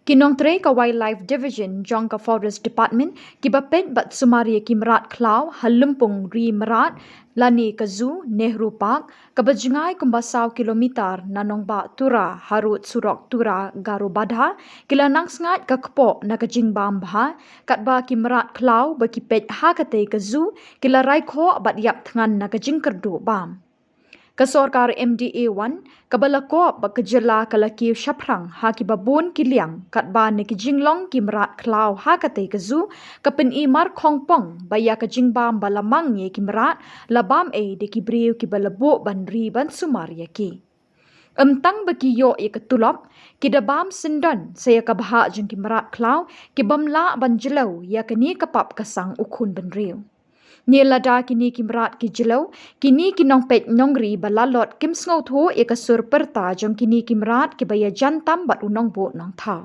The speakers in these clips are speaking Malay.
Kinong Tre ka Wildlife Division jong ka Forest Department kibapet bat sumari ki Mrad Klau halumpung ri Mrad lani ka Zoo Nehru Park kabajungai kumbasaw kilometer nanong ba Tura harut surok Tura Garo Badha kilanang Sngaid ka kpo na ka Jingbam bha kat ba ki Mrad Klau ba ki pet ha ka te ka Zoo kila Raikhoh bat yap tngan na ka Jingkerdu bam. Kasorkar MDA1 kabalako bakajala kalaki shaprang ha ki babun kiliang katba ne ki Shillong ki Mrad Klau ha kate kazu kapen imar khongpong baya ka jingbam balamang ye ki Mrad labam e de ki briu ki balabo banri ban sumaria ki Tang bagi yo ye ketulop ki dabam sendan saya ka baha jeng ki Mrad Klau ki bamla banjelau ya kini kapap kasang ukun banriu Ni lada kini ki Mrad ki jelau kini ki nong pet nongri balalot kim sngaw tho e ka sur perta jong kini ki Mrad ki baya jantam bat unong bo nong tha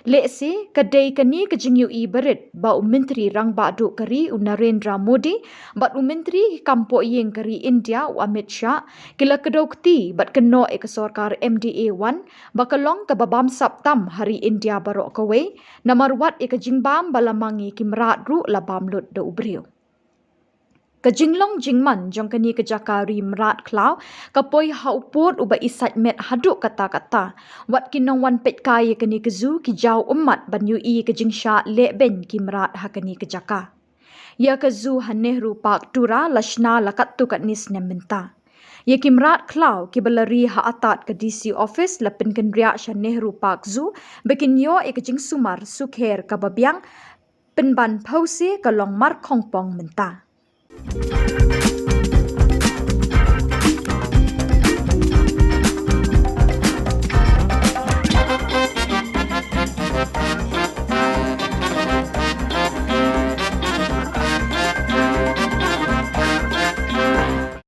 le se kadai kani ka jingyu I berit ba menteri rang ba du kari Narendra Modi bat menteri kampo yeng kari India Amit Shah kila kedokti bat keno e ka sarkar MDA1 bakalong ka babam saptam hari India barok kawe namarwat e ka jingbam balamangi ki Mrad ru labam lut do ubriu Kajinglong jingman jong kani kejakari Mrad Klau kapoi hauput uba isat met haduk kata-kata wat kinong wan pet kaya kani kezu ki jau umat ban ui kejingsha le ben ki Mrad ha kani kejaka ya kezu han Nehru Park Tura lashna lakat tu kat nis nementa ya ki Mrad Klau ki balari ha atat ke DC office lapen kendria sha Nehru Park Zoo bekin yo e kejing sumar sukher kababyang penban pause kalong mar khongpong menta